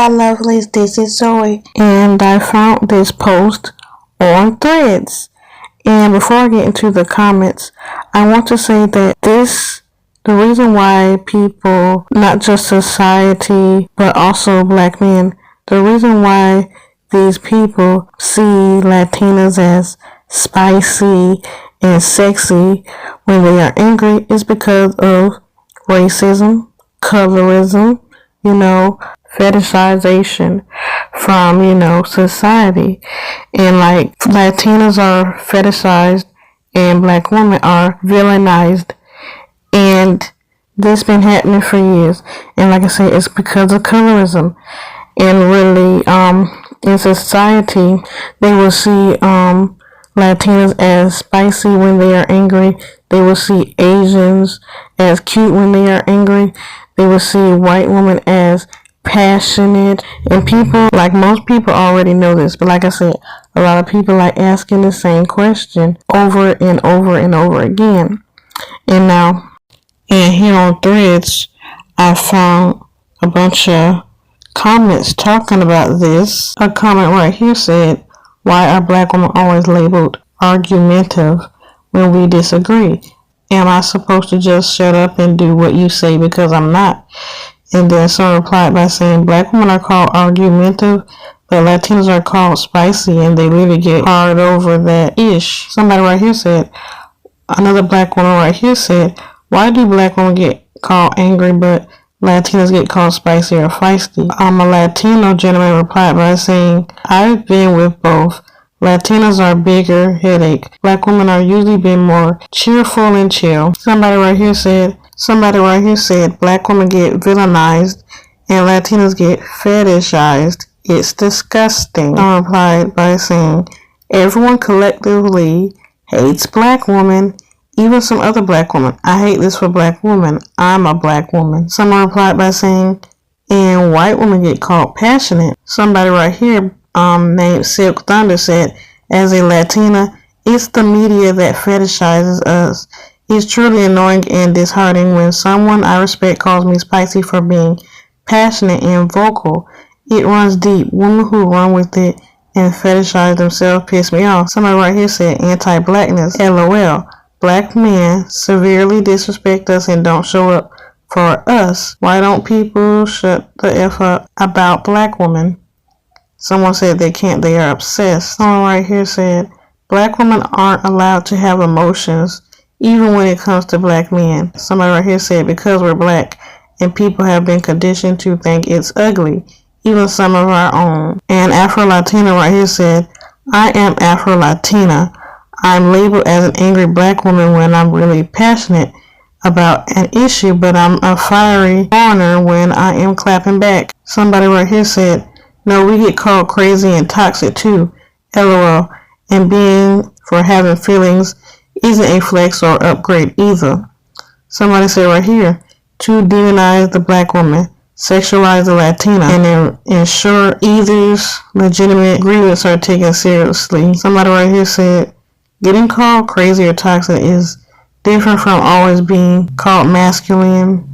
Hola lovelies, this is Zoe. And I found this post on Threads. And before I get into the comments, I want to say that the reason why people, not just society, but also black men, the reason why these people see Latinas as spicy and sexy when they are angry is because of racism, colorism, fetishization from, society. And like Latinas are fetishized and black women are villainized. And this been happening for years. And like I said, it's because of colorism. And really, in society, they will see Latinas as spicy when they are angry. They will see Asians as cute when they are angry. They will see white women as passionate. And people, like most people already know this, but like I said, a lot of people like asking the same question over and over and over again. And here on Threads, I found a bunch of comments talking about this. A comment right here said, "Why are black women always labeled argumentative when we disagree? Am I supposed to just shut up and do what you say because I'm not?" And then someone replied by saying, "Black women are called argumentative, but Latinos are called spicy, and they really get hard over that ish." Somebody right here said, another black woman right here said, "Why do black women get called angry, but Latinos get called spicy or feisty?" A Latino gentleman replied by saying, "I've been with both. Latinas are bigger headache. Black women are usually been more cheerful and chill." Somebody right here said, "Black women get villainized and Latinos get fetishized. It's disgusting." Someone replied by saying, "Everyone collectively hates black women, even some other black women. I hate this for black women. I'm a black woman." Someone replied by saying, "And white women get called passionate." Somebody right here named Silk Thunder said, "As a Latina, it's the media that fetishizes us. It's truly annoying and disheartening when someone I respect calls me spicy for being passionate and vocal. It runs deep. Women who run with it and fetishize themselves piss me off." Somebody right here said, "Anti-blackness. LOL. Black men severely disrespect us and don't show up for us. Why don't people shut the F up about black women?" Someone said they can't, they are obsessed. Someone right here said, "Black women aren't allowed to have emotions, even when it comes to black men." Somebody right here said, "Because we're black and people have been conditioned to think it's ugly, even some of our own." And Afro-Latina right here said, "I am Afro-Latina. I'm labeled as an angry black woman when I'm really passionate about an issue, but I'm a fiery foreigner when I am clapping back." Somebody right here said, "No, we get called crazy and toxic too. LOL. And being for having feelings isn't a flex or upgrade either." Somebody said right here, "To demonize the black woman, sexualize the Latina, and ensure either's legitimate grievance are taken seriously." Somebody right here said, "Getting called crazy or toxic is different from always being called masculine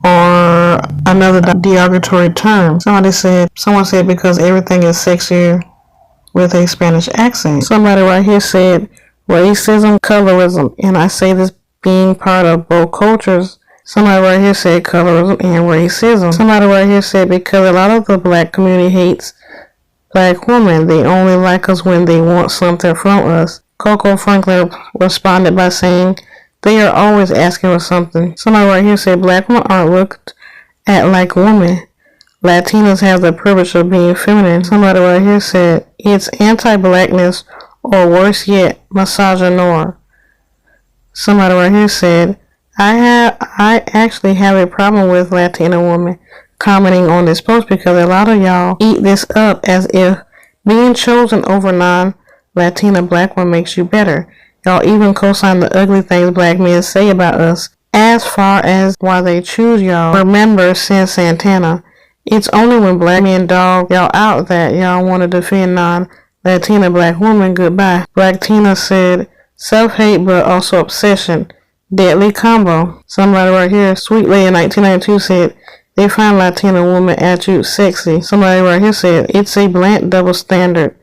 or another derogatory term." Someone said because everything is sexier with a Spanish accent. Somebody right here said racism, colorism, and I say this being part of both cultures. Somebody right here said colorism and racism. Somebody right here said because a lot of the black community hates black women. They only like us when they want something from us. Coco Franklin responded by saying, "They are always asking for something." Somebody right here said black women aren't looked at like women. Latinas have the privilege of being feminine. Somebody right here said, "It's anti-blackness or worse yet, misogynoir." Somebody right here said, I actually have a problem with Latina women commenting on this post because a lot of y'all eat this up as if being chosen over non-Latina black women makes you better. Y'all even co-sign the ugly things black men say about us as far as why they choose y'all. Remember, since Santana, it's only when black men dog y'all out that y'all want to defend non-Latina black women. Goodbye. Black Tina said, "Self-hate but also obsession. Deadly combo." Somebody right here, Sweet Lady in 1992 said, They find Latina woman attributes sexy. Somebody right here said, it's a blunt double standard.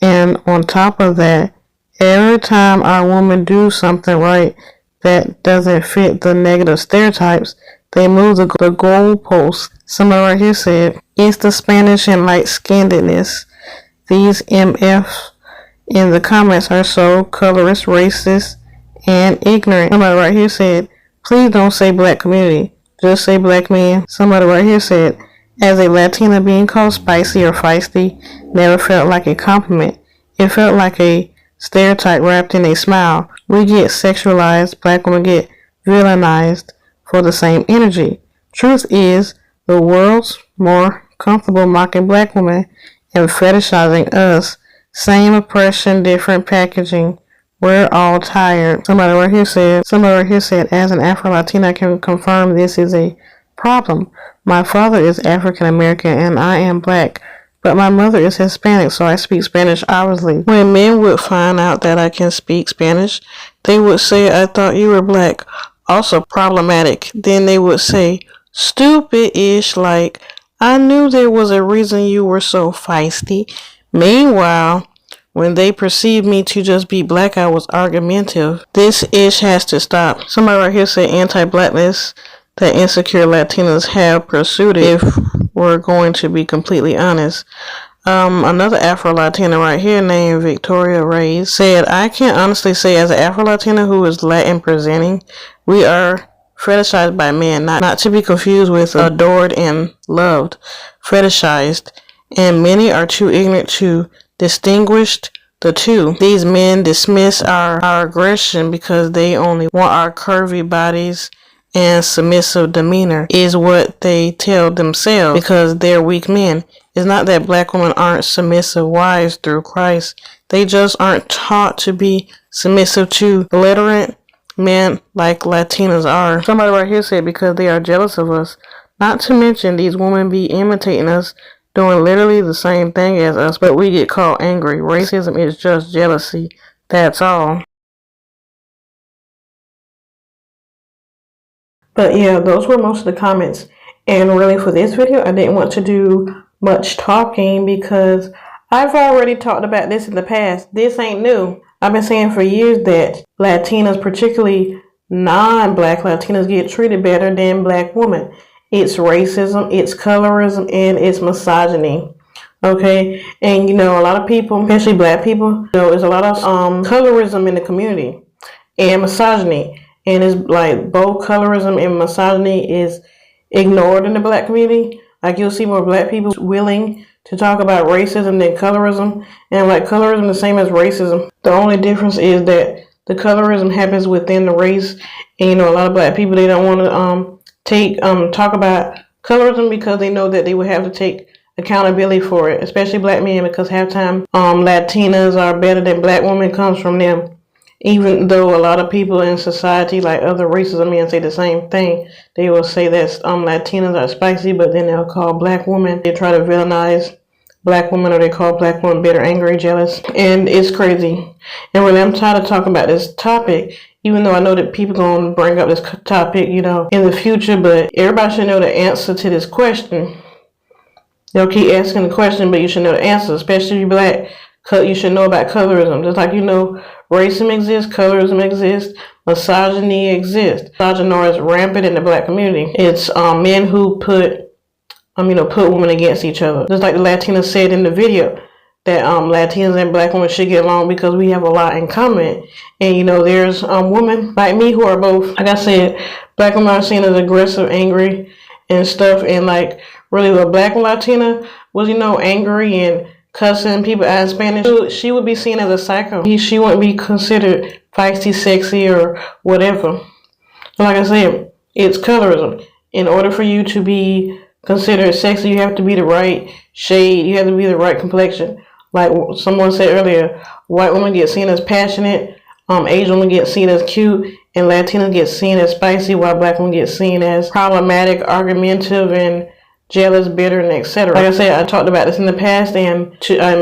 And on top of that, every time our women do something right that doesn't fit the negative stereotypes, they move the goalposts. Somebody right here said, it's the Spanish and light-skinnedness. These MFs in the comments are so colorist, racist, and ignorant. Somebody right here said, please don't say black community. Just say black men. Somebody right here said, as a Latina, being called spicy or feisty never felt like a compliment. It felt like a stereotype wrapped in a smile. We get sexualized, black women get villainized for the same energy. Truth is, the world's more comfortable mocking black women and fetishizing us. Same oppression, different packaging. We're all tired. Somebody right here said, as an Afro-Latina, I can confirm this is a problem. My father is African American and I am black, but my mother is Hispanic, so I speak Spanish obviously. When men would find out that I can speak Spanish, they would say, I thought you were black. Also problematic. Then they would say, stupid-ish, like, I knew there was a reason you were so feisty. Meanwhile, when they perceived me to just be black, I was argumentative. This ish has to stop. Somebody right here said anti-blackness that insecure Latinas have pursued it, if we're going to be completely honest. Another Afro-Latina right here named Victoria Reyes said, I can honestly say as an Afro-Latina who is Latin presenting, we are fetishized by men, not to be confused with adored and loved, fetishized, and many are too ignorant to distinguish the two. These men dismiss our aggression because they only want our curvy bodies and submissive demeanor is what they tell themselves because they're weak men. It's not that black women aren't submissive wives through Christ. They just aren't taught to be submissive to belligerent men like Latinas are. Somebody right here said because they are jealous of us. Not to mention these women be imitating us, doing literally the same thing as us, but we get called angry. Racism is just jealousy. That's all. But yeah, those were most of the comments. And really for this video, I didn't want to do much talking because I've already talked about this in the past. This ain't new. I've been saying for years that Latinas, particularly non-black Latinas, get treated better than black women. It's racism, it's colorism, and it's misogyny. Okay, and you know, a lot of people, especially black people, there's a lot of colorism in the community and misogyny. And it's like both colorism and misogyny is ignored in the black community. Like you'll see more black people willing to talk about racism than colorism. And like colorism the same as racism. The only difference is that the colorism happens within the race. And you know, a lot of black people, they don't want to talk about colorism because they know that they would have to take accountability for it, especially black men, because half time Latinas are better than black women comes from them. Even though a lot of people in society, like other races of men, say the same thing. They will say that Latinas are spicy, but then they'll call black women. They try to villainize black women, or they call black women bitter, angry, jealous. And it's crazy. And really, I'm tired of talking about this topic, even though I know that people going to bring up this topic, you know, in the future. But everybody should know the answer to this question. They'll keep asking the question, but you should know the answer, especially if you're black. You should know about colorism. Just like you know racism exists, colorism exists, misogyny exists. Misogyny is rampant in the black community. It's men who put women against each other. Just like the Latinas said in the video, that Latinas and black women should get along because we have a lot in common. And you know, there's women like me who are both, like I said, black women are seen as aggressive, angry, and stuff. And like really, a black Latina was, you know, angry and cussing people out in Spanish, she would be seen as a psycho. She wouldn't be considered feisty, sexy, or whatever. Like I said, it's colorism. In order for you to be considered sexy, you have to be the right shade. You have to be the right complexion. Like someone said earlier, white women get seen as passionate, Asian women get seen as cute, and Latinas get seen as spicy, while black women get seen as problematic, argumentative, and jealous, bitter, and etc. Like I said, I talked about this in the past, and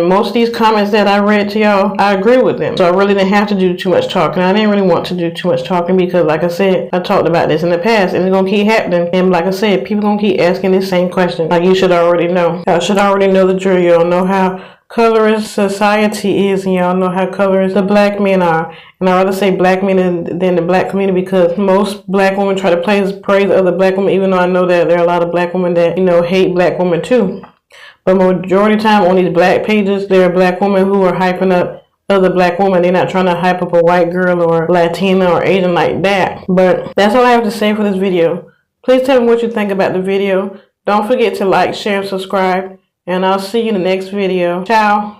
most of these comments that I read to y'all, I agree with them. So I really didn't have to do too much talking. I didn't really want to do too much talking because, like I said, I talked about this in the past, and it's gonna keep happening. And like I said, people gonna keep asking this same question. Like, you should already know. Y'all should already know the drill. Y'all know how colorist society is, and y'all know how colorist the black men are. And I rather say black men than the black community, because most black women try to praise other black women, even though I know that there are a lot of black women that, hate black women too. But majority of the time on these black pages, there are black women who are hyping up other black women. They're not trying to hype up a white girl or Latina or Asian like that. But that's all I have to say for this video. Please tell me what you think about the video. Don't forget to like, share, and subscribe. And I'll see you in the next video. Ciao.